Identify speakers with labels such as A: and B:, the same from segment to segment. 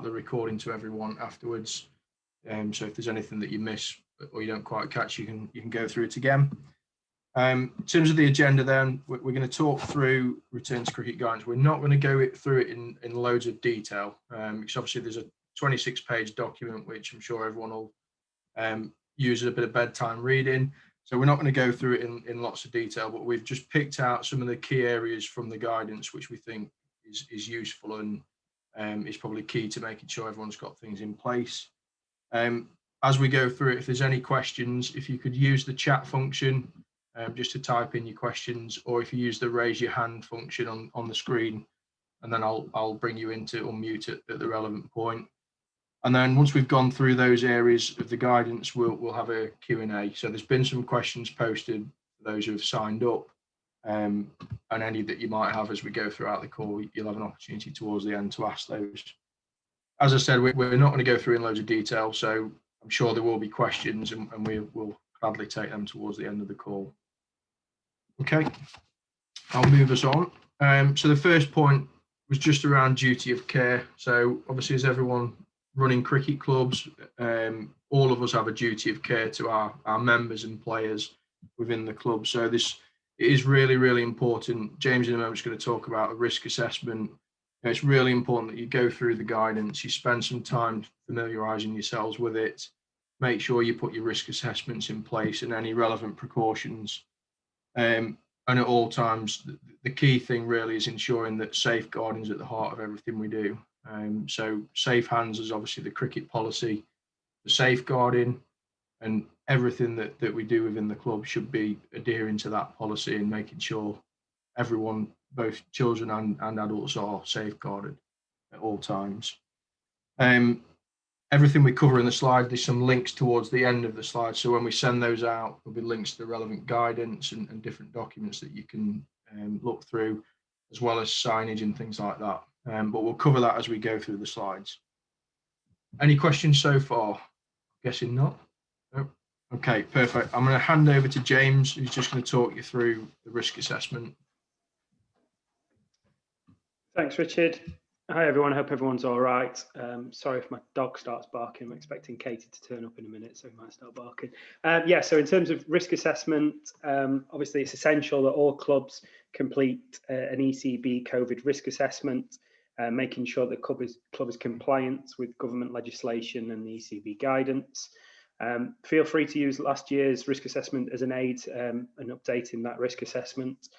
A: the recording to everyone afterwards. So if there's anything that you miss or you don't quite catch, you can go through it again. In terms of the agenda, then we're going to talk through return to cricket guidance. We're not going to go through it in loads of detail, because obviously there's a 26-page document which I'm sure everyone will use a bit of bedtime reading. So we're not going to go through it in lots of detail, but we've just picked out some of the key areas from the guidance which we think is useful and is probably key to making sure everyone's got things in place. As we go through it, if there's any questions, if you could use the chat function just to type in your questions, or if you use the raise your hand function on the screen, and then I'll bring you in to unmute it at the relevant point. And then once we've gone through those areas of the guidance, we'll have a Q&A. So there's been some questions posted for those who have signed up, and any that you might have as we go throughout the call, you'll have an opportunity towards the end to ask those. As I said, we're not going to go through in loads of detail, so I'm sure there will be questions, and we will gladly take them towards the end of the call. Okay, I'll move us on. So the first point was just around duty of care. So obviously, as everyone running cricket clubs, all of us have a duty of care to our members and players within the club. So it is really, really important. James in a moment is going to talk about a risk assessment. It's really important that you go through the guidance, you spend some time familiarising yourselves with it, make sure you put your risk assessments in place and any relevant precautions. And at all times, the key thing really is ensuring that safeguarding is at the heart of everything we do. So safe hands is obviously the cricket policy, the safeguarding, and everything that we do within the club should be adhering to that policy and making sure everyone, both children and adults, are safeguarded at all times. Everything we cover in the slide, there's some links towards the end of the slide. So when we send those out, there'll be links to the relevant guidance and different documents that you can look through, as well as signage and things like that. But we'll cover that as we go through the slides. Any questions so far? Guessing not. No? Okay, perfect. I'm going to hand over to James, who's just going to talk you through the risk assessment.
B: Thanks, Richard. Hi, everyone. I hope everyone's all right. Sorry if my dog starts barking. I'm expecting Katie to turn up in a minute, so he might start barking. Yeah, so in terms of risk assessment, obviously it's essential that all clubs complete an ECB COVID risk assessment, making sure that club is compliant with government legislation and the ECB guidance. Feel free to use last year's risk assessment as an aid and updating that risk assessment.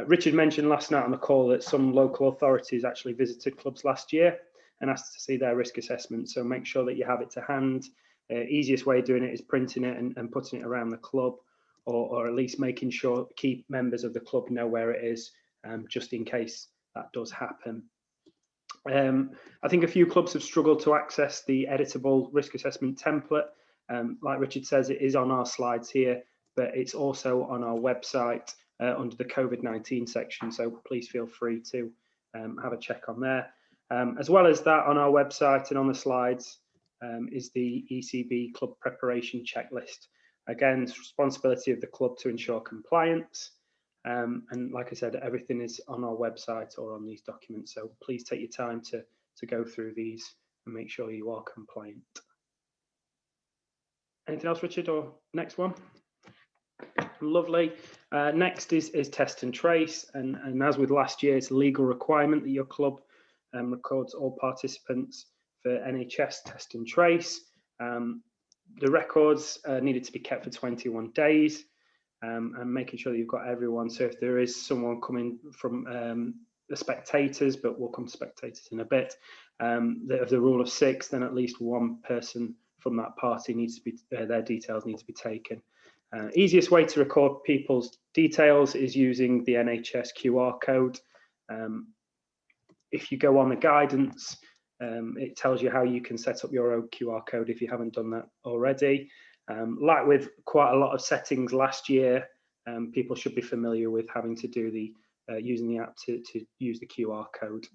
B: Richard mentioned last night on the call that some local authorities actually visited clubs last year and asked to see their risk assessment. So make sure that you have it to hand. Easiest way of doing it is printing it and putting it around the club, or at least making sure key members of the club know where it is, just in case that does happen. I think a few clubs have struggled to access the editable risk assessment template. Like Richard says, it is on our slides here, but it's also on our website under the COVID-19 section. So please feel free to have a check on there. As well as that, on our website and on the slides is the ECB club preparation checklist. Again, it's responsibility of the club to ensure compliance. And like I said, everything is on our website or on these documents. So please take your time to go through these and make sure you are compliant. Anything else, Richard, or next one? Lovely. Next is test and trace. And as with last year, it's a legal requirement that your club records all participants for NHS test and trace. The records needed to be kept for 21 days. And making sure that you've got everyone. So if there is someone coming from the spectators, but we'll come to spectators in a bit, of the rule of 6, then at least one person from that party needs to be, their details need to be taken. Easiest way to record people's details is using the NHS QR code. If you go on the guidance, it tells you how you can set up your own QR code if you haven't done that already. Like with quite a lot of settings last year, people should be familiar with having to do the using the app to use the QR code.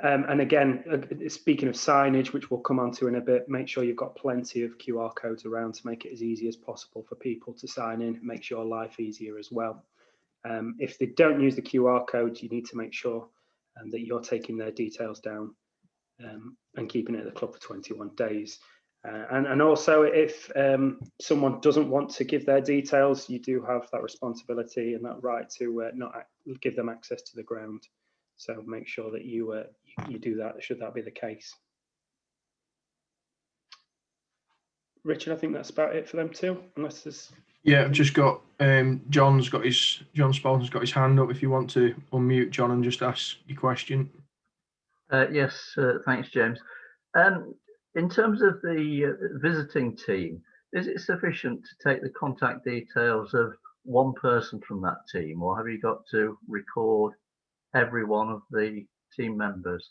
B: And again, speaking of signage, which we'll come on to in a bit, make sure you've got plenty of QR codes around to make it as easy as possible for people to sign in. It makes your life easier as well. If they don't use the QR code, you need to make sure and that you're taking their details down and keeping it at the club for 21 days. And also, if someone doesn't want to give their details, you do have that responsibility and that right to not give them access to the ground. So make sure that you do that, should that be the case. Richard, I think that's about it for them too, unless there's...
A: Yeah, I've just got John Spalton's got his hand up. If you want to unmute John and just ask your question.
C: Yes, thanks, James. In terms of the visiting team, is it sufficient to take the contact details of one person from that team, or have you got to record every one of the team members?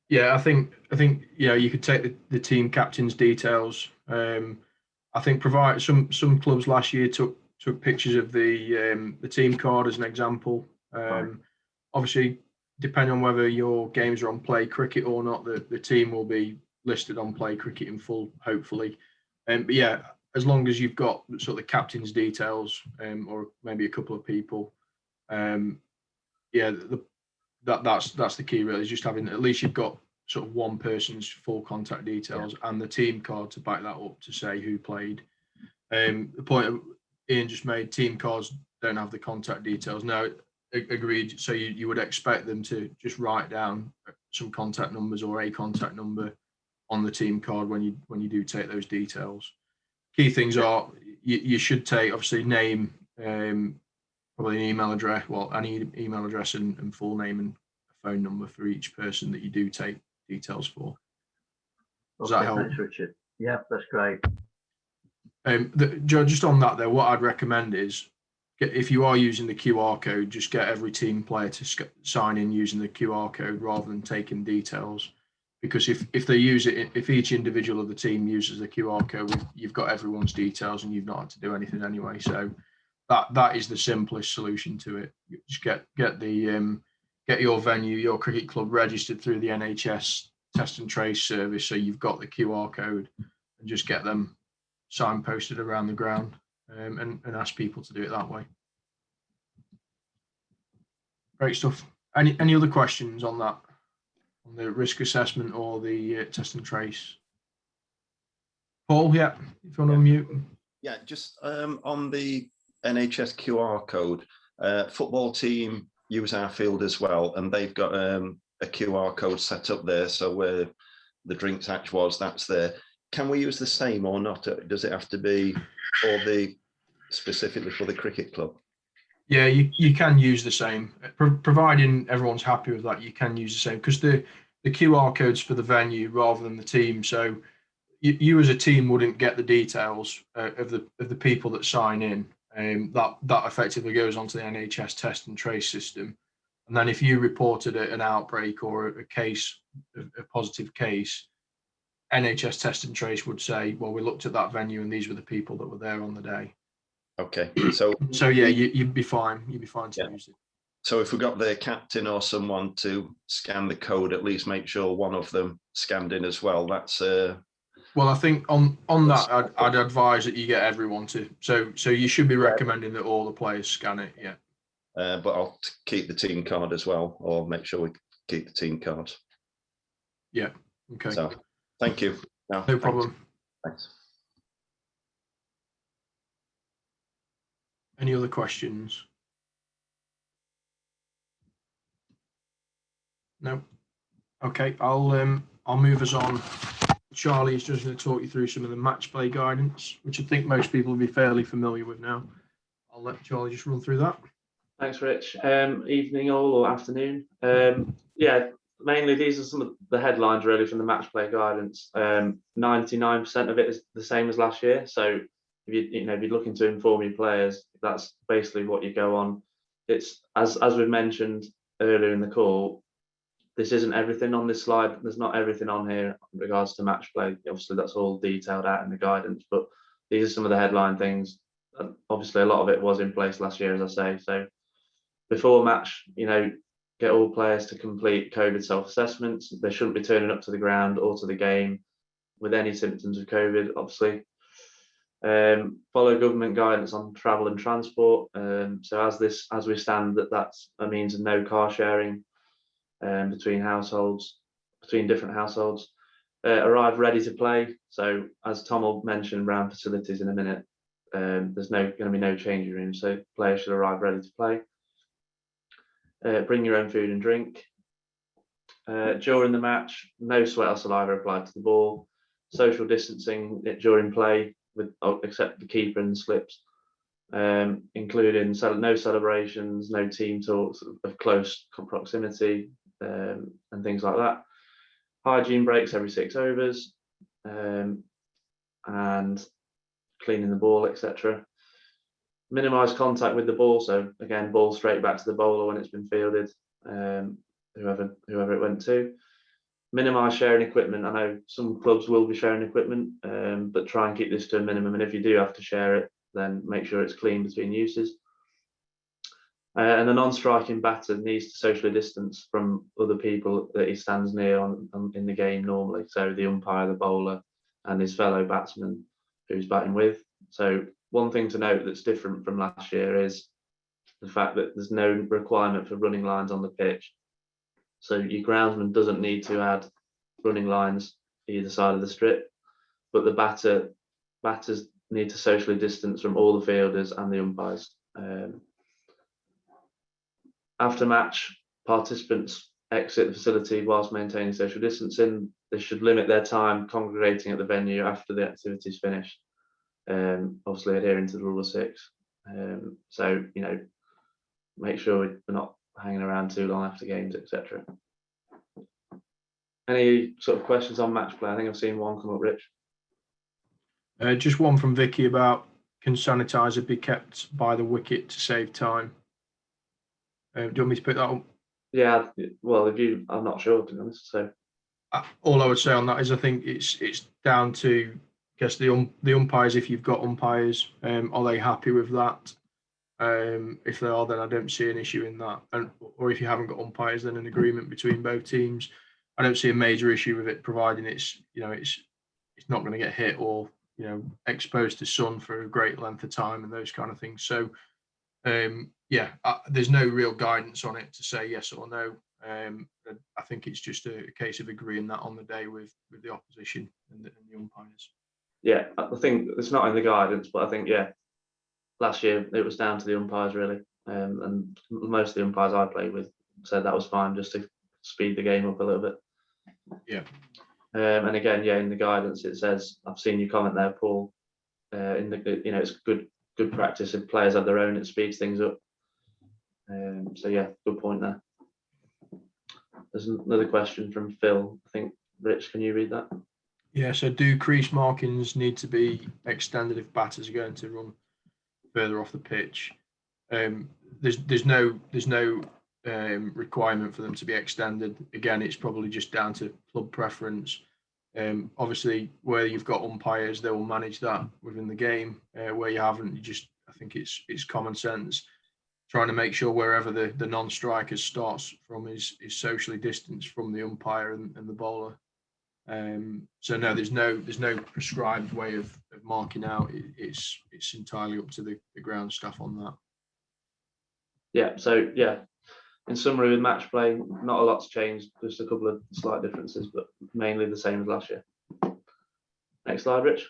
A: Yeah, I think yeah, you could take the team captain's details. I think provide some clubs last year took pictures of the team card as an example.
C: Right.
A: Obviously, depending on whether your games are on Play Cricket or not, the team will be listed on Play Cricket in full, hopefully. But yeah, as long as you've got sort of the captain's details, or maybe a couple of people, yeah, that's the key really, is just having at least you've got sort of one person's full contact details and the team card to back that up to say who played. The point Ian just made, team cards don't have the contact details. No, agreed. So you would expect them to just write down some contact numbers or a contact number on the team card when you do take those details. Key things are you should take obviously name, probably an email address, well, any email address and full name and a phone number for each person that you do take details for. Does that help?
C: Thanks, Richard. Yeah, that's great.
A: Just on that though, what I'd recommend is, if you are using the QR code, just get every team player to sign in using the QR code rather than taking details. Because if they use it, if each individual of the team uses the QR code, you've got everyone's details and you've not had to do anything anyway. So that is the simplest solution to it. Just get your venue, your cricket club registered through the NHS test and trace service, so you've got the QR code, and just get them signposted around the ground, and ask people to do it that way. Great stuff. Any other questions on that, on the risk assessment or the test and trace? Paul, yeah, if you want to unmute.
D: Yeah, just on the NHS QR code, football team use our field as well, and they've got a QR code set up there, so where the drinks hatch was, that's there. Can we use the same or not? Does it have to be specifically for the cricket club?
A: Yeah, you can use the same, providing everyone's happy with that. You can use the same, because the QR code's for the venue rather than the team. So you as a team wouldn't get the details of the people that sign in. That effectively goes onto the NHS test and trace system. And then if you reported an outbreak or a case, a positive case, NHS test and trace would say, well, we looked at that venue and these were the people that were there on the day.
D: Okay, so
A: yeah, you'd be fine. You'd be fine to use it. So
D: if we got the captain or someone to scan the code, at least make sure one of them scanned in as well. That's
A: well, I think on that, I'd advise that you get everyone to. So you should be recommending that all the players scan it. Yeah.
D: But I'll keep the team card as well, or make sure we keep the team card.
A: Yeah. Okay.
D: So, thank you.
A: No problem.
D: Thanks.
A: Any other questions? No. Okay. I'll move us on. Charlie is just going to talk you through some of the match play guidance, which I think most people will be fairly familiar with now. I'll let Charlie just run through that.
E: Thanks, Rich. Evening all, or afternoon. Yeah, mainly these are some of the headlines really from the match play guidance. 99% of it is the same as last year. So if you're looking to inform your players, that's basically what you go on. It's as we've mentioned earlier in the call, this isn't everything on this slide. There's not everything on here in regards to match play. Obviously, that's all detailed out in the guidance, but these are some of the headline things. And obviously, a lot of it was in place last year, as I say. So before match, get all players to complete COVID self-assessments. They shouldn't be turning up to the ground or to the game with any symptoms of COVID, obviously. Follow government guidance on travel and transport. So as we stand, that means no car sharing between households, between different households. Arrive ready to play. So as Tom will mention around facilities in a minute, there's going to be no changing room, so players should arrive ready to play. Bring your own food and drink. During the match, no sweat or saliva applied to the ball. Social distancing during play, except the keeper and slips, including no celebrations, no team talks of close proximity, and things like that. Hygiene breaks every 6 overs, and cleaning the ball, etc. Minimise contact with the ball, so again, ball straight back to the bowler when it's been fielded, whoever it went to. Minimise sharing equipment. I know some clubs will be sharing equipment, but try and keep this to a minimum. And if you do have to share it, then make sure it's clean between uses. And the non-striking batter needs to socially distance from other people that he stands near in the game normally. So the umpire, the bowler, and his fellow batsman who's batting with. So one thing to note that's different from last year is the fact that there's no requirement for running lines on the pitch. So your groundsman doesn't need to add running lines either side of the strip, but the batters need to socially distance from all the fielders and the umpires. After match, participants exit the facility whilst maintaining social distancing. They should limit their time congregating at the venue after the activity is finished, obviously adhering to the rule of 6. So, make sure we're not hanging around too long after games, etc. Any sort of questions on match play? I think I've seen one come up, Rich.
A: Just one from Vicky about, can sanitizer be kept by the wicket to save time? Do you want me to pick that up?
E: Yeah, well, I'm not sure, to be honest. So
A: all I would say on that is I think it's down to, I guess, the umpires. If you've got umpires, are they happy with that? If they are, then I don't see an issue in that. Or if you haven't got umpires, then an agreement between both teams. I don't see a major issue with it, providing it's not going to get hit or exposed to sun for a great length of time and those kind of things. So there's no real guidance on it to say yes or no. I think it's just a case of agreeing that on the day with the opposition and the umpires.
E: Yeah, I think it's not in the guidance, but I think last year it was down to the umpires really, and most of the umpires I played with said that was fine, just to speed the game up a little bit.
A: Yeah.
E: And again, in the guidance it says, I've seen you comment there, Paul. It's good practice. If players have their own, it speeds things up. Good point there. There's another question from Phil. I think, Rich, can you read that?
A: Yeah. So, do crease markings need to be extended if batters are going to run further off the pitch? There's no requirement for them to be extended. Again, it's probably just down to club preference. Obviously, where you've got umpires, they will manage that within the game. Where you haven't, I think it's common sense, trying to make sure wherever the non-striker starts from is socially distanced from the umpire and the bowler. So no, there's no prescribed way of marking out. It's entirely up to the ground staff on that. Yeah.
E: So in summary, with match play, not a lot's changed. Just a couple of slight differences, but mainly the same as last year. Next slide, Rich.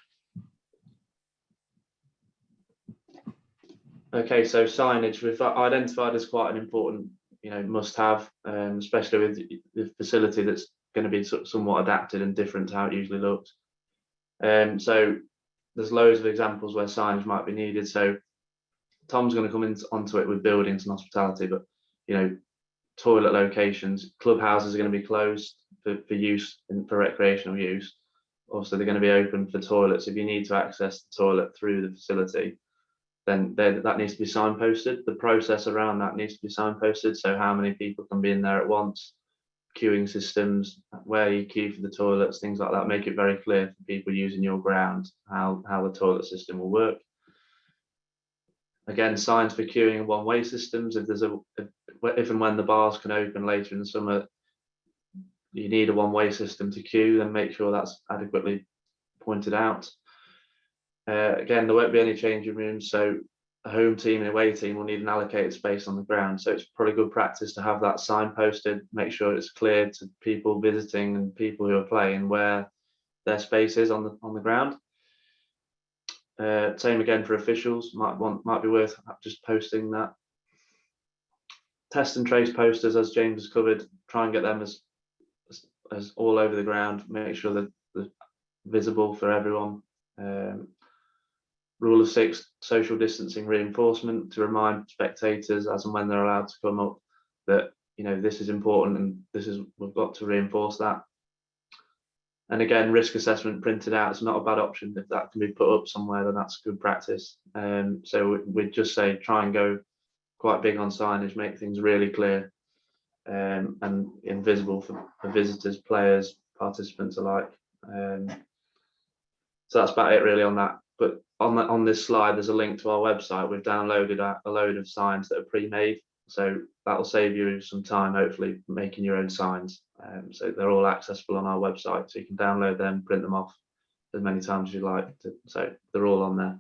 E: Okay, so signage we've identified as quite an important, must-have, especially with the facility that's going to be somewhat adapted and different to how it usually looks. So there's loads of examples where signage might be needed. So Tom's going to come onto it with buildings and hospitality, but toilet locations, clubhouses are going to be closed for use and for recreational use. Also, they're going to be open for toilets. If you need to access the toilet through the facility, then that needs to be signposted. The process around that needs to be signposted. So how many people can be in there at once, queuing systems, where you queue for the toilets, things like that. Make it very clear for people using your ground how the toilet system will work. Again, signs for queuing and one-way systems. If and when the bars can open later in the summer, you need a one-way system to queue, then make sure that's adequately pointed out. Again, there won't be any changing rooms, so a home team and away team will need an allocated space on the ground. So it's probably good practice to have that signposted, make sure it's clear to people visiting and people who are playing where their space is on the ground. Same again for officials, might be worth just posting that. Test and trace posters, as James has covered, try and get them as all over the ground, make sure that they're visible for everyone. Rule of 6, social distancing reinforcement to remind spectators as and when they're allowed to come up that, you know, this is important and we've got to reinforce that. And again, risk assessment printed out is not a bad option. If that can be put up somewhere, then that's good practice. So we'd just say try and go quite big on signage, make things really clear and invisible for visitors, players, participants alike. So that's about it really on that. But on this slide, there's a link to our website. We've downloaded a load of signs that are pre-made. So that'll save you some time, hopefully, making your own signs. So they're all accessible on our website. So you can download them, print them off as many times as you like. So they're all on there.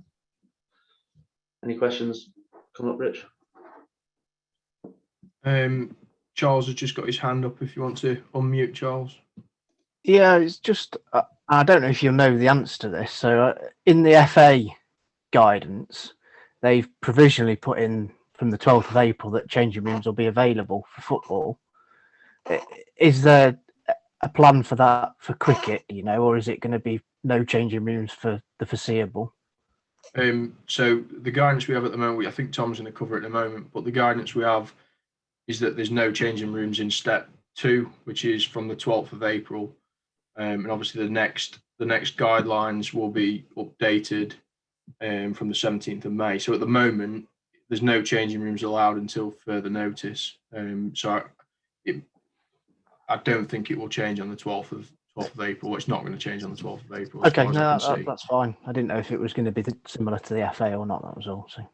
E: Any questions come up, Rich?
A: Charles has just got his hand up if you want to unmute, Charles.
F: Yeah, it's just, I don't know if you'll know the answer to this. So in the FA guidance, they've provisionally put in from the 12th of April that changing rooms will be available for football. Is there a plan for that for cricket, you know, or is it going to be no changing rooms for the foreseeable?
A: So the guidance we have at the moment, I think Tom's going to cover it in a moment, but the guidance we have is that there's no changing rooms in step 2, which is from the 12th of April. And obviously the next guidelines will be updated from the 17th of May. So at the moment, there's no changing rooms allowed until further notice. So I don't think it will change on the 12th of April. It's not going to change on the 12th of April.
F: Okay, no, that's fine. I didn't know if it was going to be similar to the FA or not. That was all. So.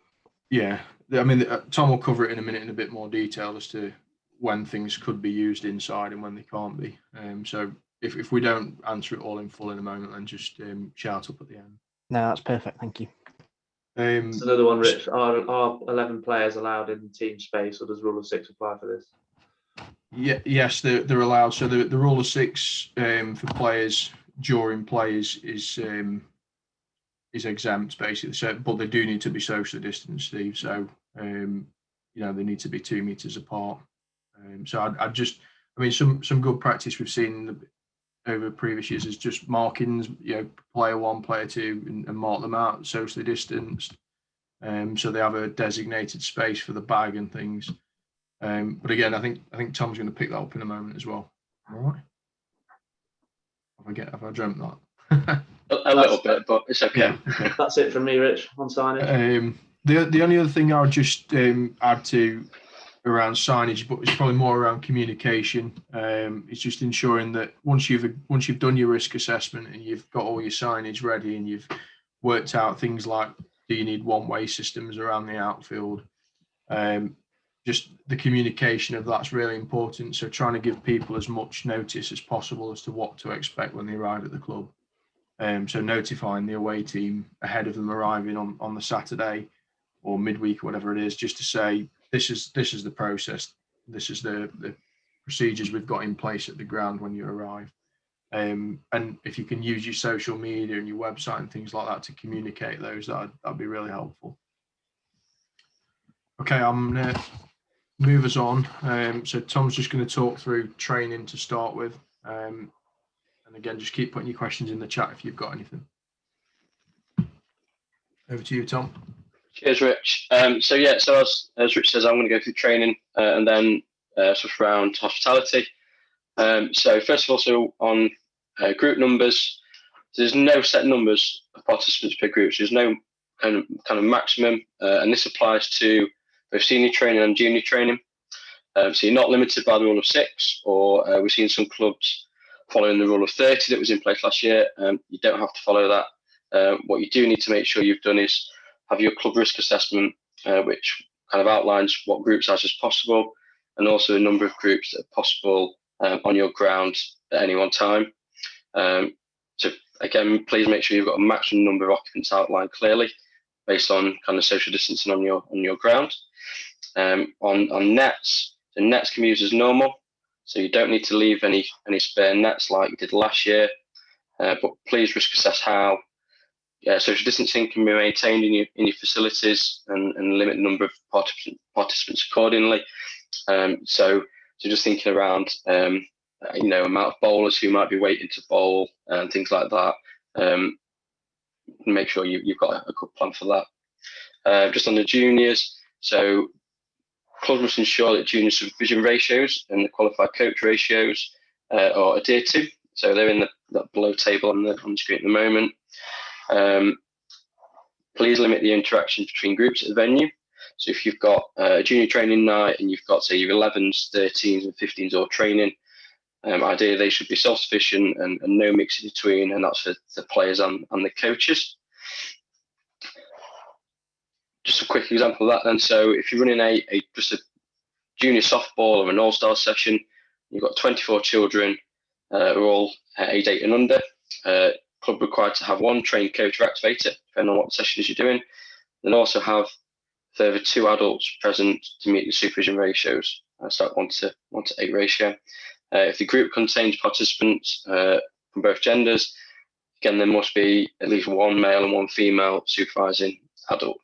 F: Yeah,
A: I mean, Tom will cover it in a minute in a bit more detail as to when things could be used inside and when they can't be. So if we don't answer it all in full in a moment, then just shout up at the end.
F: No, that's perfect. Thank you.
E: It's another one, Rich. Are 11 players allowed in team space, or does Rule of 6 apply for this?
A: Yeah, yes, they're allowed. So the Rule of 6 for players during play is exempt basically. So, but they do need to be socially distanced, Steve. So you know, they need to be 2 meters apart. So I mean, some good practice we've seen over previous years is just markings, you know, player 1, player 2, and mark them out socially distanced. So they have a designated space for the bag and things. But again, I think Tom's going to pick that up in a moment as well. All right. Have I dreamt that?
G: a little bit, but it's okay.
A: Yeah, okay.
E: That's it from me, Rich, on signage.
A: The only other thing I would just add to around signage, but it's probably more around communication. It's just ensuring that once you've done your risk assessment and you've got all your signage ready and you've worked out things like, do you need one-way systems around the outfield? Just the communication of that's really important. So trying to give people as much notice as possible as to what to expect when they arrive at the club. So notifying the away team ahead of them arriving on the Saturday or midweek or whatever it is, just to say, this is the process. This is the procedures we've got in place at the ground when you arrive. And if you can use your social media and your website and things like that to communicate those, that'd be really helpful. Okay, I'm going to move us on. So Tom's just going to talk through training to start with. And again, just keep putting your questions in the chat if you've got anything. Over to you, Tom.
G: Cheers, Rich. So as Rich says, I'm going to go through training and then switch around hospitality. So first of all, so on group numbers, there's no set numbers of participants per group. So there's no kind of maximum, and this applies to both senior training and junior training. So you're not limited by the Rule of 6, or we've seen some clubs following the Rule of 30 that was in place last year. You don't have to follow that. What you do need to make sure you've done is have your club risk assessment, which kind of outlines what group size is possible, and also a number of groups that are possible on your ground at any one time. So again, please make sure you've got a maximum number of occupants outlined clearly. based on kind of social distancing on your ground. On nets, the nets can be used as normal, so you don't need to leave any spare nets like you did last year. But please risk assess how social distancing can be maintained in your facilities and limit the number of participants accordingly. So just thinking around, amount of bowlers who might be waiting to bowl and things like that. Make sure you've got a good plan for that. Just on the juniors, so clubs must ensure that junior supervision ratios and the qualified coach ratios are adhered to. So they're in that below table on the screen at the moment. Please limit the interactions between groups at the venue. So if you've got a junior training night and you've got, say, your 11s, 13s and 15s all training, ideally they should be self-sufficient and no mix in between, and that's for the players and the coaches. Just a quick example of that then. So if you're running just a junior softball or an all-star session, you've got 24 children who are all age 8 and under. Club required to have one trained coach or activator, depending on what sessions you're doing, and also have further 2 adults present to meet the supervision ratios. That's that 1:8 ratio. If the group contains participants from both genders, again, there must be at least 1 male and 1 female supervising adult.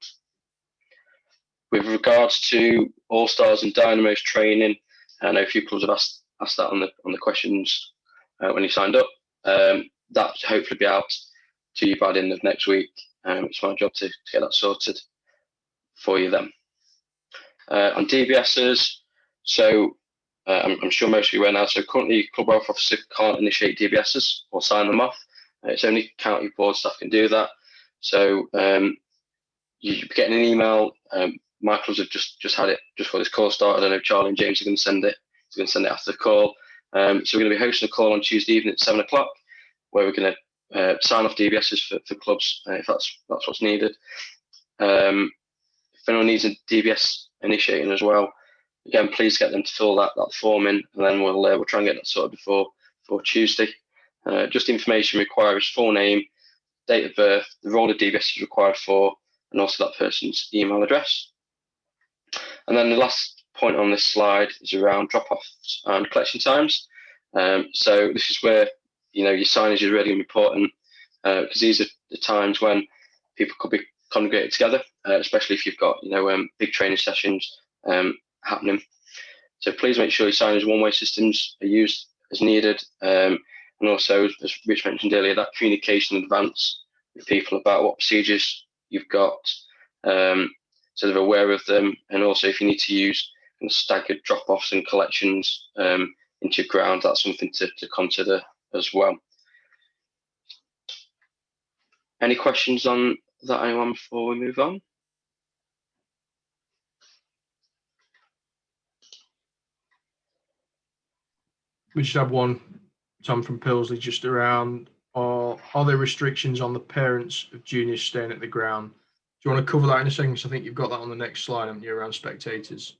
G: With regards to All-Stars and Dynamos training, I know a few clubs have asked that on the questions when you signed up. That should hopefully be out to you by the end of next week. It's my job to get that sorted for you then. On DBSs, so I'm sure most of you are now, so currently Club Welfare Officer can't initiate DBSs or sign them off. It's only county board staff can do that. So you'll be getting an email. My clubs have just had it just before this call started. I know Charlie and James are going to send it. He's going to send it after the call. So we're going to be hosting a call on Tuesday evening at 7 o'clock, where we're going to sign off DBSs for clubs if that's what's needed. If anyone needs a DBS initiating as well, again, please get them to fill that form in, and then we'll try and get that sorted before Tuesday. Just information required is full name, date of birth, the role the DBS is required for, and also that person's email address. And then the last point on this slide is around drop-offs and collection times. So this is where your signage is really important, because these are the times when people could be congregated together, especially if you've got big training sessions happening. So please make sure your signage one-way systems are used as needed, and also, as Rich mentioned earlier, that communication in advance with people about what procedures you've got, so they're aware of them, and also if you need to use staggered drop-offs and collections into your ground, that's something to consider as well. Any questions on that, anyone, before we move on?
A: We should have one, Tom from Pilsley, just around, are there restrictions on the parents of juniors staying at the ground? Do you want to cover that in a second? Because I think you've got that on the next slide, haven't you, around spectators?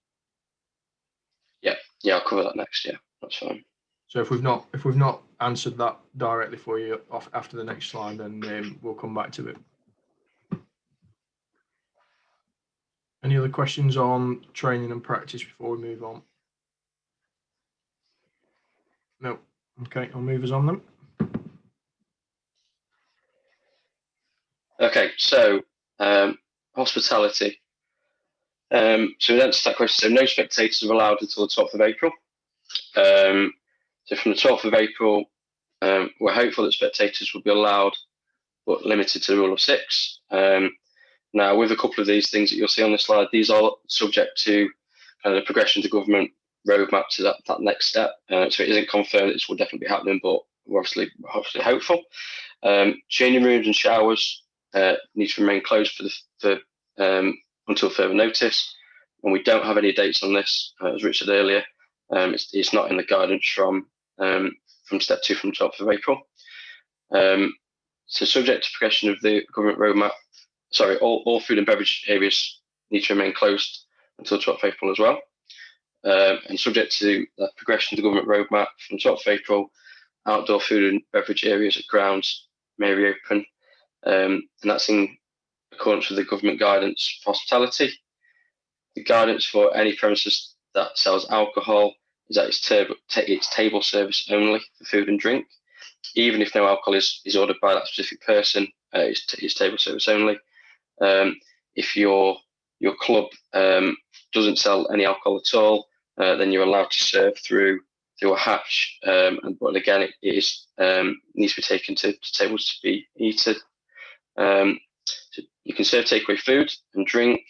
G: Yeah, I'll cover that next. Yeah, that's fine.
A: So if we've not answered that directly for you after the next slide, then we'll come back to it. Any other questions on training and practice before we move on? No. Okay, I'll move us on then.
G: Okay, so hospitality. So we answered that question. So no spectators are allowed until the 12th of April. So from the 12th of April, we're hopeful that spectators will be allowed, but limited to the rule of 6. Now, with a couple of these things that you'll see on the slide, these are subject to kind of the progression to government roadmap to that next step. So it isn't confirmed that this will definitely be happening, but we're obviously hopeful. Changing rooms and showers need to remain closed until further notice. And we don't have any dates on this, as Rich said earlier. It's not in the guidance from step 2 from 12th of April. So subject to progression of the government roadmap, all food and beverage areas need to remain closed until 12th of April as well. And subject to that progression of the government roadmap from 12th of April, outdoor food and beverage areas at grounds may reopen. And that's in accordance with the government guidance for hospitality. The guidance for any premises that sells alcohol is that it's table service only for food and drink. Even if no alcohol is ordered by that specific person, it's table service only. If your club doesn't sell any alcohol at all, then you're allowed to serve through a hatch. But again, it is needs to be taken to tables to be eaten. So you can serve takeaway food and drink,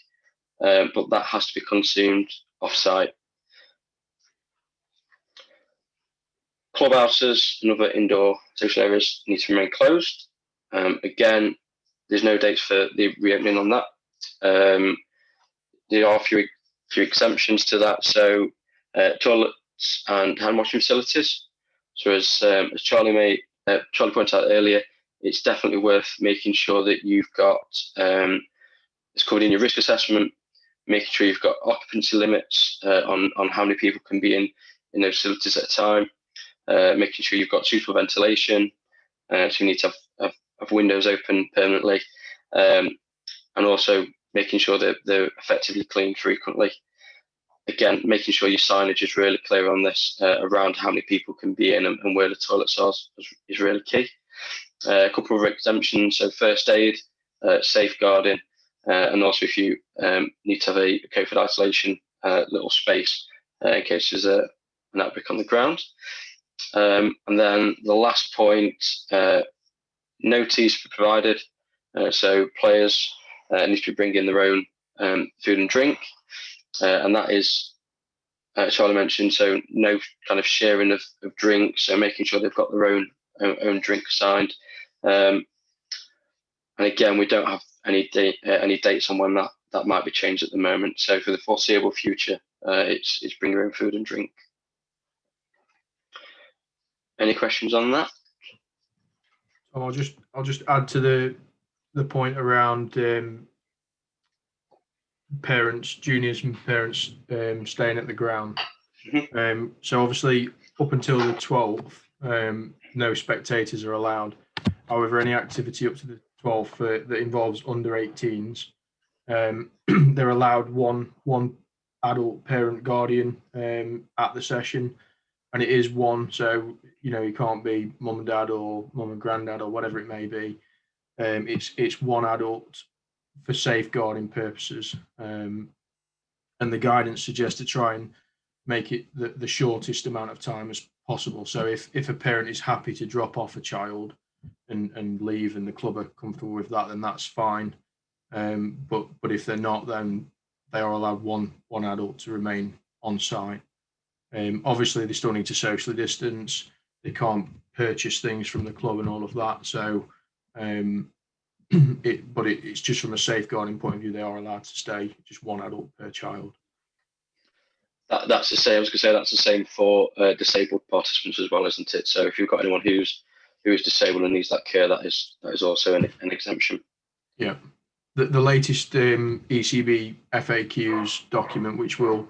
G: but that has to be consumed off-site. Clubhouses and other indoor social areas need to remain closed. Again, there's no dates for the reopening on that. There are a few exemptions to that. So toilets and hand washing facilities. So as Charlie pointed out earlier, it's definitely worth making sure that you've got it's covered in your risk assessment, making sure you've got occupancy limits on how many people can be in those facilities at a time, making sure you've got suitable ventilation, so you need to have windows open permanently, and also making sure that they're effectively cleaned frequently. Again, making sure your signage is really clear on this around how many people can be in and where the toilets are is really key. A couple of exemptions, so first aid, safeguarding, and also if you need to have a COVID isolation little space in case there's an outbreak on the ground. And then the last point, no teas provided. So players need to be bringing their own food and drink. And that is, Charlie mentioned, so no kind of sharing of drinks, so making sure they've got their own drink assigned. And again, we don't have any dates on when that might be changed at the moment. So for the foreseeable future, it's bring your own food and drink. Any questions on that?
A: So I'll just add to the point around parents, juniors and parents staying at the ground. So obviously up until the 12th, no spectators are allowed. However, any activity up to the 12th that involves under 18s, they're allowed one adult parent guardian at the session, and it is one. So you can't be mum and dad or mum and granddad or whatever it may be. It's one adult for safeguarding purposes, and the guidance suggests to try and make it the shortest amount of time as possible. So if a parent is happy to drop off a child and leave, and the club are comfortable with that, then that's fine. But if they're not, then they are allowed one adult to remain on site. Obviously, they still need to socially distance. They can't purchase things from the club and all of that. So, it's just from a safeguarding point of view, they are allowed to stay just one adult per child.
G: That's the same. I was going to say that's the same for disabled participants as well, isn't it? So if you've got anyone who is disabled and needs that care, that is also an exemption. Yeah.
A: The latest ECB FAQs document, which will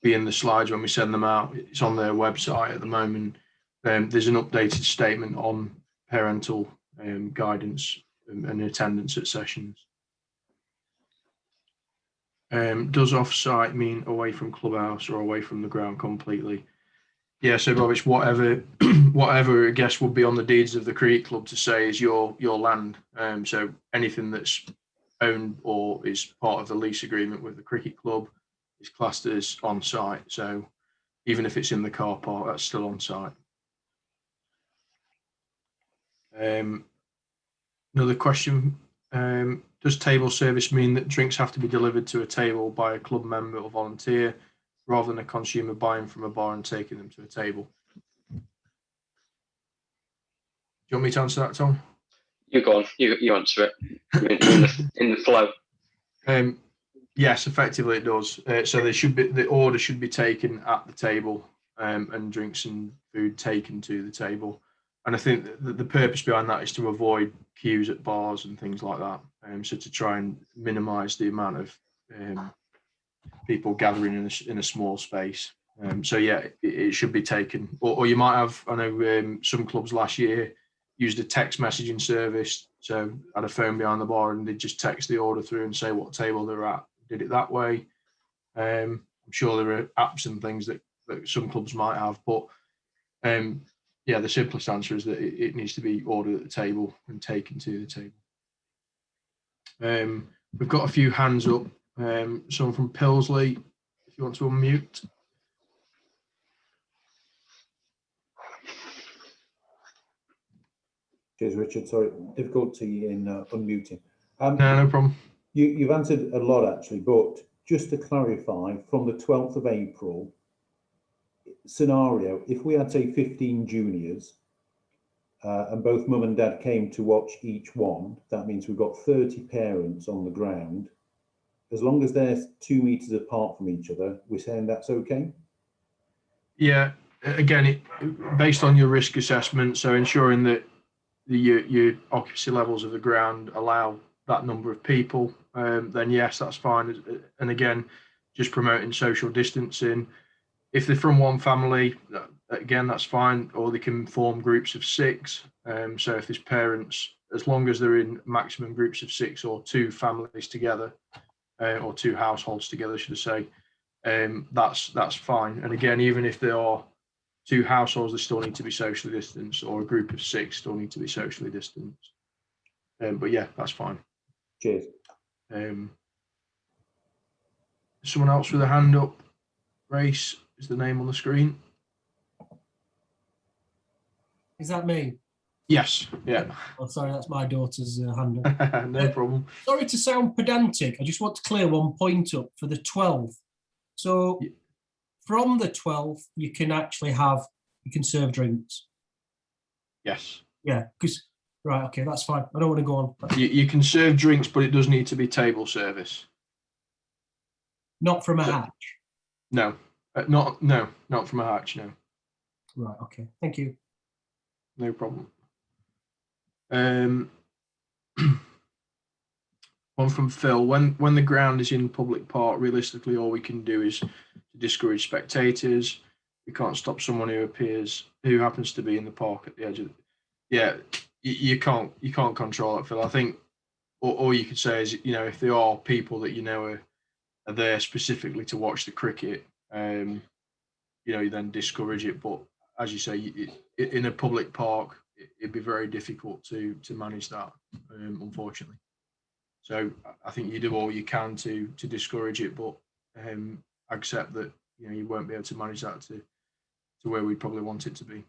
A: be in the slides when we send them out, it's on their website at the moment. There's an updated statement on parental guidance and attendance at sessions. Does off-site mean away from clubhouse or away from the ground completely? Yeah, so Rob, it's whatever I guess would be on the deeds of the cricket club to say is your land. So anything that's owned or is part of the lease agreement with the cricket club is classed as on site. So even if it's in the car park, that's still on site. Another question. Does table service mean that drinks have to be delivered to a table by a club member or volunteer rather than a consumer buying from a bar and taking them to a table? Do you want me to answer that, Tom?
G: You go on. You answer it. in the flow.
A: Yes, effectively it does. So the order should be taken at the table, and drinks and food taken to the table. And I think the purpose behind that is to avoid queues at bars and things like that. So to try and minimise the amount of people gathering in a small space. So yeah, it should be taken. Or you might have, I know some clubs last year used a text messaging service So I had a phone behind the bar and they'd just text the order through and say what table they're at. Did it that way. I'm sure there are apps and things that some clubs might have, but yeah, the simplest answer is that it needs to be ordered at the table and taken to the table. We've got a few hands up. Someone from Pilsley, if you want to unmute.
H: Cheers, Richard. Sorry, difficulty in unmuting.
A: No problem.
H: You've answered a lot actually, but just to clarify, from the 12th of April scenario, if we had say 15 juniors and both mum and dad came to watch each one, that means we've got 30 parents on the ground. As long as they're 2 meters apart from each other, we're saying that's okay?
A: Yeah, again, based on your risk assessment, so ensuring that your occupancy levels of the ground allow that number of people, then yes, that's fine. And again, just promoting social distancing. If they're from one family, again, that's fine, or they can form groups of 6. So if there's parents, as long as they're in maximum groups of 6 or 2 families together, or 2 households together, should I say, that's fine. And again, even if there are 2 households, they still need to be socially distanced, or a group of 6 still need to be socially distanced. But yeah, that's fine.
H: Cheers.
A: Someone else with a hand up. Grace is the name on the screen.
I: Is that me?
A: Yes. Yeah.
I: Oh, sorry, that's my daughter's hand up.
A: No problem.
I: Sorry to sound pedantic. I just want to clear one point up for the 12th. So from the 12th, you can serve drinks.
A: Yes.
I: Yeah, because, right, okay, that's fine. I don't want to go on.
A: You can serve drinks, but it does need to be table service.
I: Not from a hatch.
A: No, not from a hatch. No.
I: Right. Okay. Thank you.
A: No problem. One from Phil. When the ground is in public park, realistically, all we can do is to discourage spectators. We can't stop someone who happens to be in the park at the edge of. Yeah, you can't control it, Phil. I think all you could say is, if there are people that are there specifically to watch the cricket, you then discourage it. But as you say, in a public park, it'd be very difficult to manage that, unfortunately. So I think you do all you can to discourage it, but accept that you won't be able to manage that to where we'd probably want it to be.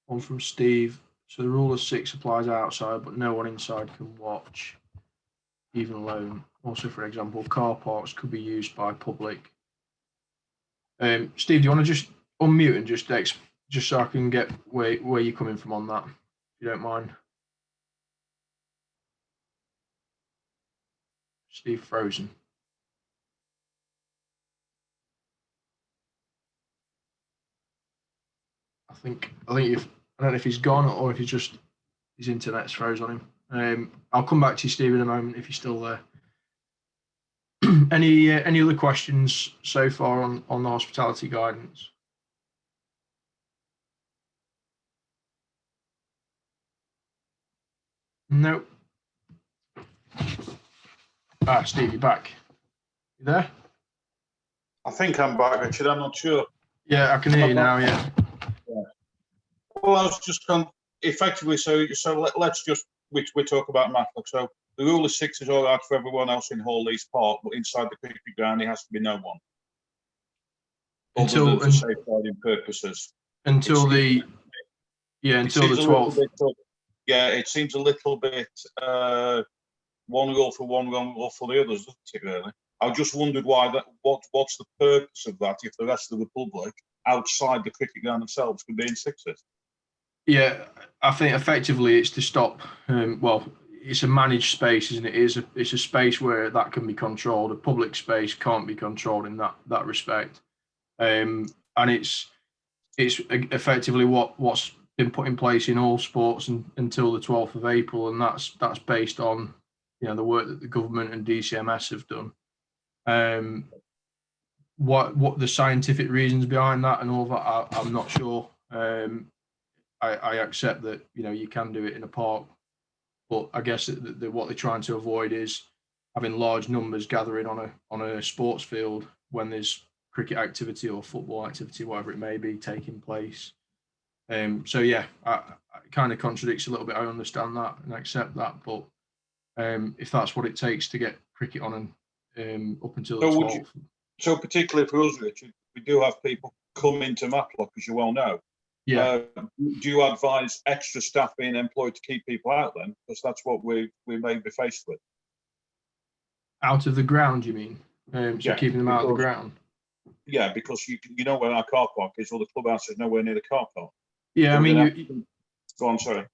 A: One from Steve. So the rule of 6 applies outside, but no one inside can watch, even alone. Also, for example, car parks could be used by public. Steve, do you want to just unmute and just so I can get where you're coming from on that, if you don't mind? Steve frozen. I think I don't know if he's gone or if his internet's froze on him. I'll come back to you, Steve, in a moment if you're still there. Any other questions so far on the hospitality guidance? No. Steve, you're back. You there?
J: I think I'm back, Richard. I'm not sure.
A: Yeah, I can hear you now. Yeah.
J: Well, I was just going effectively. So let's just we talk about Matlock. So the rule of 6 is all right for everyone else in Hall East Park, but inside the cricket ground, it has to be no one.
A: Until
J: for safeguarding purposes.
A: Until the 12th.
J: Yeah, it seems a little bit one rule for one, one rule for the others, doesn't it? Really. I just wondered why that. What's the purpose of that if the rest of the public outside the cricket ground themselves could be in 6s? Yeah,
A: I think effectively it's to stop. It's a managed space, isn't it? It's a space where that can be controlled. A public space can't be controlled in that respect, and it's effectively what's been put in place in all sports until the 12th of April, and that's based on the work that the government and DCMS have done. what the scientific reasons behind that and all that, I'm not sure. I accept that, you know, you can do it in a park, but I guess what they're trying to avoid is having large numbers gathering on a sports field when there's cricket activity or football activity, whatever it may be, taking place. So yeah, it kind of contradicts a little bit. I understand that and accept that, but if that's what it takes to get cricket on and up until the 12th.
J: So particularly for us, Richard, we do have people come into Matlock, as you well know.
A: Yeah.
J: Do you advise extra staff being employed to keep people out then? Because that's what we may be faced with.
A: Out of the ground, you mean? So
J: Yeah,
A: keeping them out of the ground?
J: Yeah, because you know where our car park is, or the clubhouse is nowhere near the car park.
A: Yeah,
J: So
A: I mean,
J: go on, sorry.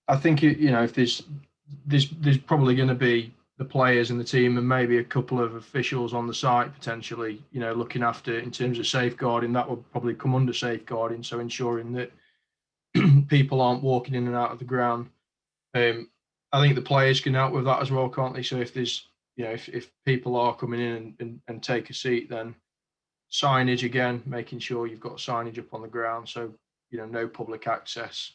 A: I think you know, if there's probably going to be the players and the team and maybe a couple of officials on the site potentially, you know, looking after in terms of safeguarding, that would probably come under safeguarding. So ensuring that people aren't walking in and out of the ground. I think the players can help with that as well, can't they? So if there's, you know, if people are coming in and take a seat, then signage again, making sure you've got signage up on the ground. So, you know, no public access.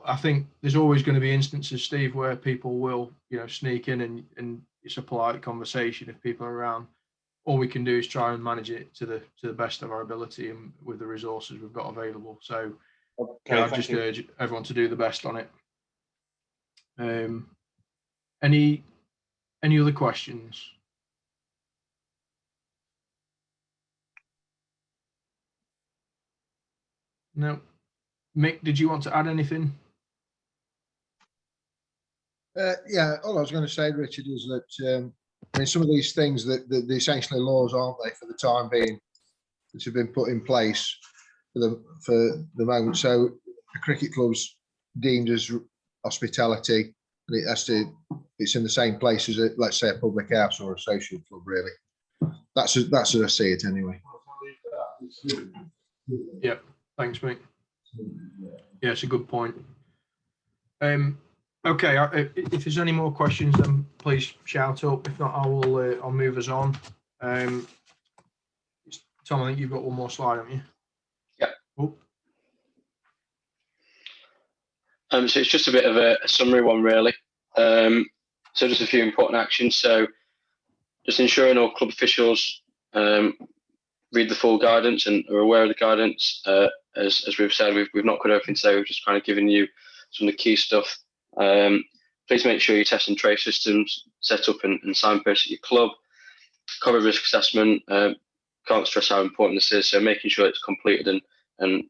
A: I think there's always going to be instances, Steve, where people will, you know, sneak in and it's a polite conversation if people are around. All we can do is try and manage it to the best of our ability and with the resources we've got available. So I just urge everyone to do the best on it. Any other questions? No. Mick, did you want to add anything?
K: Yeah, all I was going to say, Richard, is that I mean, some of these things that the essentially laws, aren't they, for the time being, that have been put in place for the moment. So a cricket club's deemed as hospitality, and it's in the same place as let's say a public house or a social club. Really, that's as I see it anyway.
A: Yeah, thanks, Mick. Yeah, it's a good point. Okay, if there's any more questions, then please shout up. If not, I'll move us on. Tom, I think you've got one more slide, haven't you?
G: Yeah.
A: Oh.
G: So it's just a bit of a summary one, really. So just a few important actions. So just ensuring all club officials read the full guidance and are aware of the guidance. As we've said, we've not got everything today. We've just kind of given you some of the key stuff. Please make sure your test and trace systems set up and signpost at your club. Cover risk assessment. Can't stress how important this is. So making sure it's completed and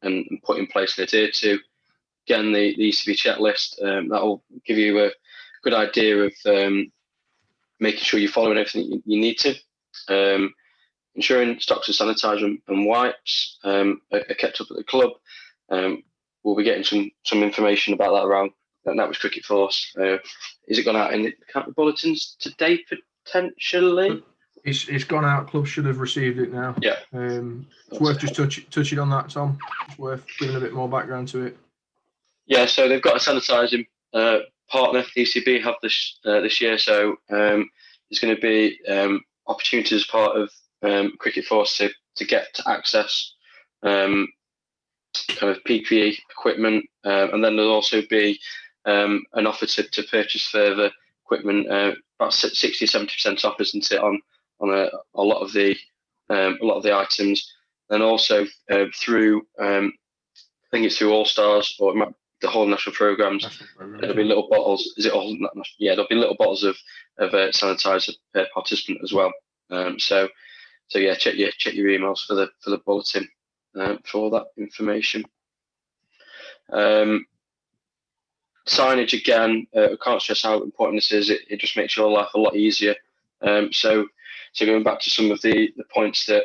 G: put in place and adhered to. Again, the ECB checklist, that will give you a good idea of making sure you're following everything you need to. Ensuring stocks of sanitizer and wipes are kept up at the club. We'll be getting some information about that around that was Cricket Force. Is it gone out in the county bulletins today potentially?
A: It's gone out. Clubs should have received it now.
G: Yeah.
A: It's worth just touching on that, Tom. It's worth giving a bit more background to it.
G: Yeah, so they've got a sanitising partner, ECB, have this year. So there's going to be opportunities as part of Cricket Force to get to access kind of PPE equipment, and then there'll also be an offer to purchase further equipment, about 60-70% off, isn't it, on a lot of the items, and also through I think it's through All Stars or the whole national programs. There'll be little bottles. Is it all? Yeah, there'll be little bottles of sanitizer per participant as well. So yeah, check your emails for the bulletin for all that information. Signage again, I can't stress how important this is. It just makes your life a lot easier. So going back to some of the points that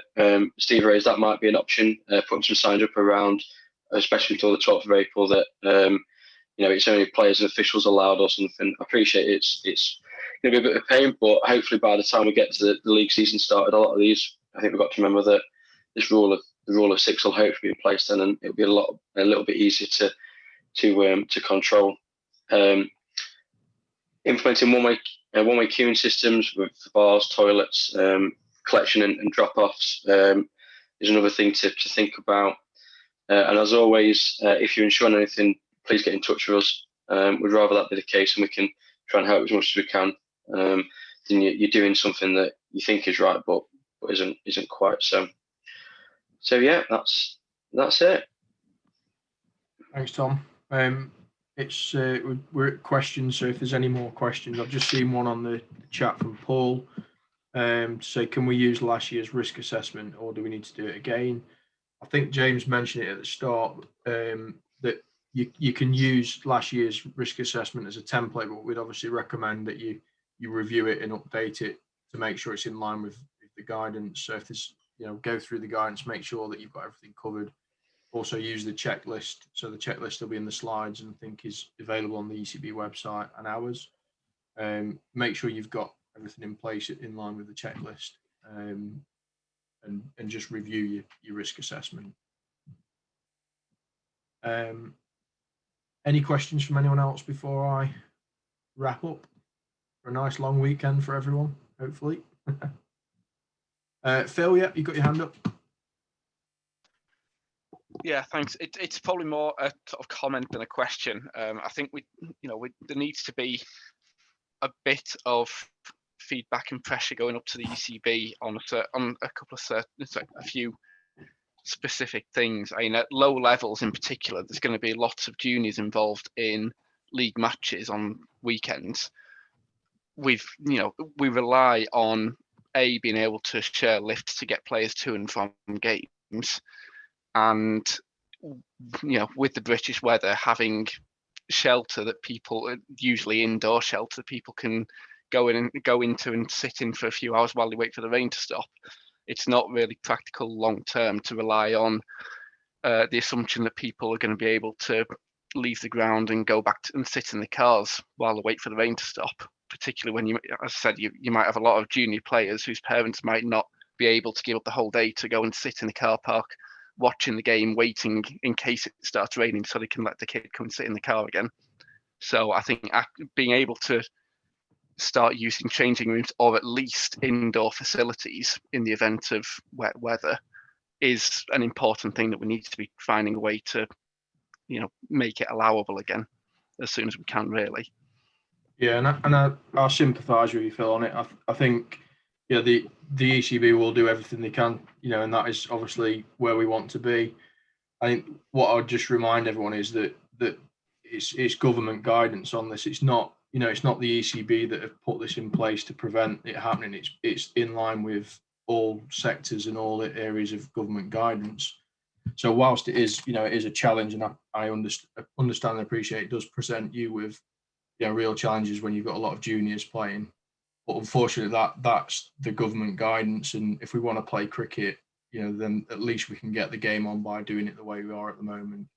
G: Steve raised, that might be an option. Putting some signs up around, especially until the 12th of April, that you know, it's only players and officials allowed or something. I appreciate it's going to be a bit of a pain, but hopefully by the time we get to the league season started, a lot of these, I think we've got to remember that the rule of 6 will hopefully be in place then, and it'll be a little bit easier to control. Implementing one-way queuing systems with bars, toilets, collection and drop-offs is another thing to think about. And as always, if you're unsure on anything, please get in touch with us. We'd rather that be the case, and we can try and help as much as we can. Then you're doing something that you think is right, but isn't quite. So yeah, that's it.
A: Thanks, Tom. It's we're at questions, so if there's any more questions, I've just seen one on the chat from Paul to say, can we use last year's risk assessment, or do we need to do it again? I think James mentioned it at the start, that you can use last year's risk assessment as a template, but we'd obviously recommend that you review it and update it to make sure it's in line with the guidance. So if there's, go through the guidance, make sure that you've got everything covered. Also use the checklist. So the checklist will be in the slides and I think is available on the ECB website and ours. Make sure you've got everything in place in line with the checklist, and just review your risk assessment. Any questions from anyone else before I wrap up for a nice long weekend for everyone, hopefully? Phil, yeah, you got your hand up.
L: Yeah, thanks. It's probably more a sort of comment than a question. I think there needs to be a bit of feedback and pressure going up to the ECB on a couple of a few specific things. I mean, at low levels in particular, there's going to be lots of juniors involved in league matches on weekends. We rely on being able to share lifts to get players to and from games. And with the British weather, having shelter that people, usually indoor shelter, people can go into and sit in for a few hours while they wait for the rain to stop. It's not really practical long term to rely on the assumption that people are going to be able to leave the ground and go back and sit in the cars while they wait for the rain to stop. Particularly when as I said, you might have a lot of junior players whose parents might not be able to give up the whole day to go and sit in the car park watching the game, waiting in case it starts raining so they can let the kid come and sit in the car again. So I think being able to start using changing rooms or at least indoor facilities in the event of wet weather is an important thing that we need to be finding a way to, make it allowable again as soon as we can, really.
A: Yeah, and I sympathise with you, Phil, on it. I think the ECB will do everything they can, and that is obviously where we want to be. I think what I'll just remind everyone is that it's government guidance on this. It's not, it's not the ECB that have put this in place to prevent it happening. It's in line with all sectors and all the areas of government guidance. So whilst it is, it is a challenge, and I understand and appreciate it does present you with, real challenges when you've got a lot of juniors playing. But unfortunately, that's the government guidance, and if we want to play cricket, then at least we can get the game on by doing it the way we are at the moment.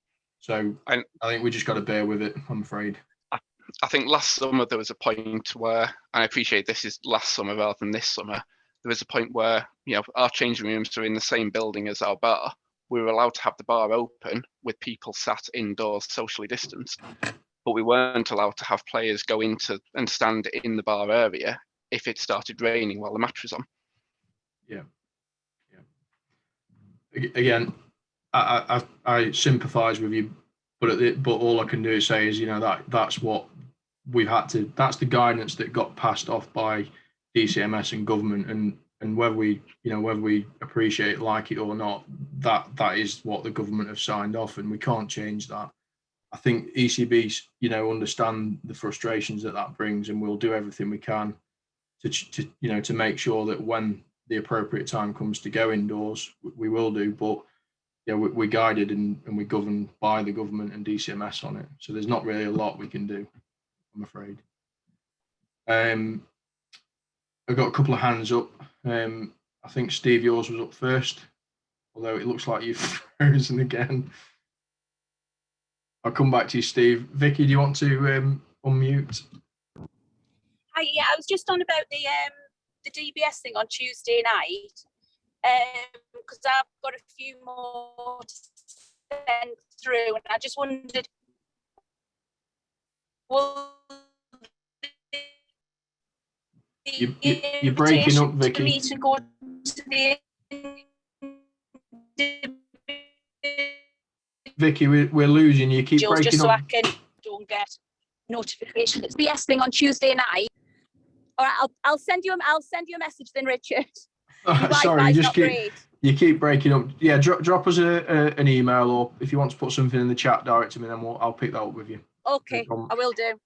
A: So I think we just got to bear with it, I'm afraid.
L: I think last summer there was a point where, and I appreciate this is last summer rather than this summer, there was a point where, our changing rooms are in the same building as our bar. We were allowed to have the bar open with people sat indoors socially distanced, but we weren't allowed to have players go into and stand in the bar area if it started raining while the match was on. Yeah.
A: Again, I sympathise with you, but all I can do is say is, that's what we've had to. That's the guidance that got passed off by DCMS and government, and whether we appreciate, like it or not, that is what the government have signed off, and we can't change that. I think ECBs, understand the frustrations that brings, and we'll do everything we can to make sure that when the appropriate time comes to go indoors, we will do. But we're guided and we're governed by the government and DCMS on it. So there's not really a lot we can do, I'm afraid. I've got a couple of hands up. I think Steve, yours was up first, although it looks like you've frozen again. I'll come back to you, Steve. Vicky, do you want to unmute?
M: Hi, yeah, I was just on about the DBS thing on Tuesday night, because I've got a few more to send through, and I just wondered, will
A: You're breaking up,
M: invitation to
A: Vicky.
M: meet and go to the
A: Vicky, we're losing you. Keep
M: just
A: breaking
M: so
A: up.
M: I can don't get notification. It's BS thing on Tuesday night. All right, I'll send you a message then, Richard. Your
A: Sorry,
M: Wi-Fi's not great.
A: you keep breaking up. Yeah, drop us an email, or if you want to put something in the chat, direct to me, then I'll pick that up with you.
M: Okay, I will do.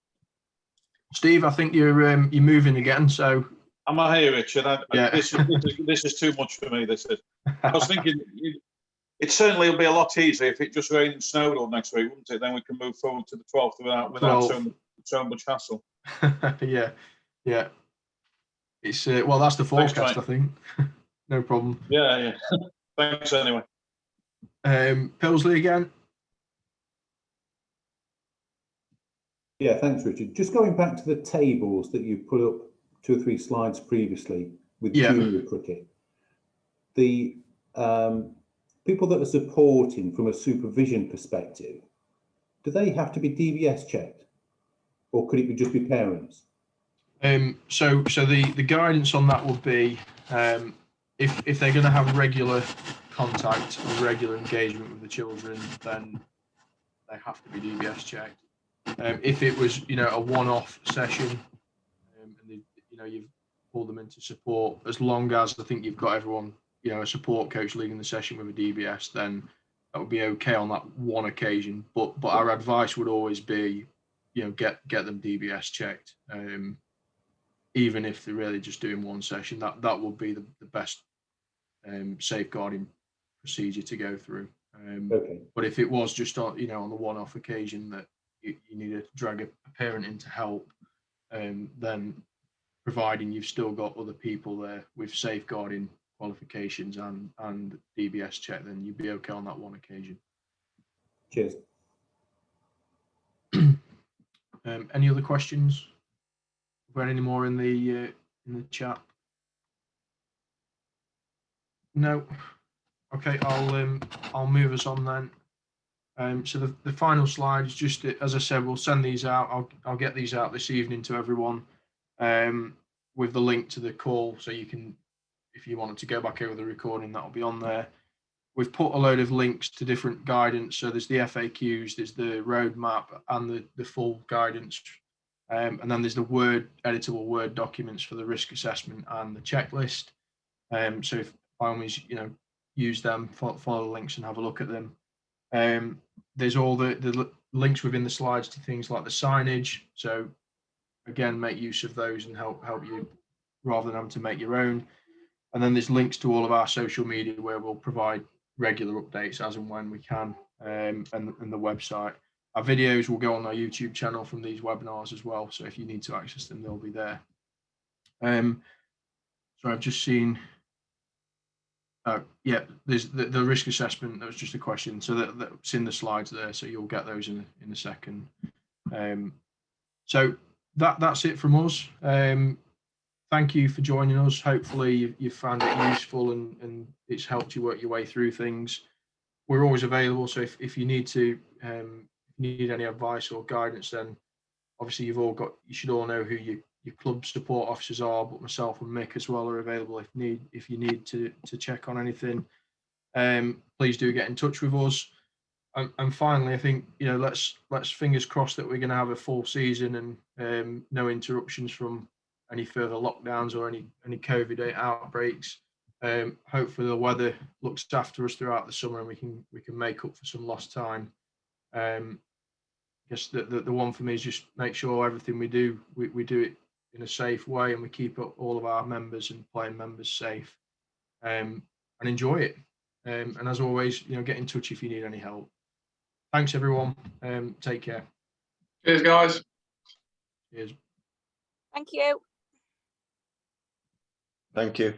A: Steve, I think you're moving again. So
J: Am I here, Richard?
A: Yeah.
J: This is too much for me. This is. I was thinking it certainly will be a lot easier if it just rained and snowed all next week, wouldn't it? Then we can move forward to the 12th without so much hassle.
A: yeah. It's well, that's the forecast, I think. No problem.
J: Yeah. Thanks anyway.
A: Pillsley again.
H: Yeah, thanks, Richard. Just going back to the tables that you put up 2 or 3 slides previously with junior cricket, the people that are supporting from a supervision perspective, do they have to be DBS checked, or could it just be parents?
A: So the guidance on that would be if they're going to have regular contact or regular engagement with the children, then they have to be DBS checked. If it was a one-off session, and you've pulled them into support, as long as I think you've got everyone a support coach leading the session with a DBS, then that would be okay on that one occasion. But our advice would always be get them DBS checked. Even if they're really just doing one session, that would be the best safeguarding procedure to go through.
H: Okay.
A: But if it was just on the one-off occasion that you need to drag a parent in to help, then providing you've still got other people there with safeguarding qualifications and DBS check, then you'd be okay on that one occasion.
H: Cheers.
A: Any other questions? Got any more in the chat? No. Okay, I'll move us on then. So the final slide is just, as I said, we'll send these out. I'll get these out this evening to everyone with the link to the call, so you can, if you wanted to go back over the recording, that'll be on there. We've put a load of links to different guidance. So there's the FAQs, there's the roadmap, and the full guidance. And then there's the editable Word documents for the risk assessment and the checklist. So if by all means, use them, follow the links and have a look at them. There's all the links within the slides to things like the signage. So again, make use of those and help you rather than having to make your own. And then there's links to all of our social media where we'll provide regular updates as and when we can, and the website. Our videos will go on our YouTube channel from these webinars as well. So if you need to access them, they'll be there. So I've just seen, there's the risk assessment. That was just a question. So that's in the slides there. So you'll get those in a second. So that's it from us. Thank you for joining us. Hopefully you've found it useful and it's helped you work your way through things. We're always available. So if you need to, need any advice or guidance, then obviously you should all know who your club support officers are, but myself and Mick as well are available if you need to check on anything. Please do get in touch with us. And finally, I think let's fingers crossed that we're going to have a full season and no interruptions from any further lockdowns or any COVID outbreaks. Hopefully the weather looks after us throughout the summer and we can make up for some lost time. I guess the one for me is just make sure everything we do do it in a safe way and we keep all of our members and playing members safe, and enjoy it. And as always, get in touch if you need any help. Thanks everyone. Take care.
N: Cheers, guys.
A: Cheers.
M: Thank you.
D: Thank you.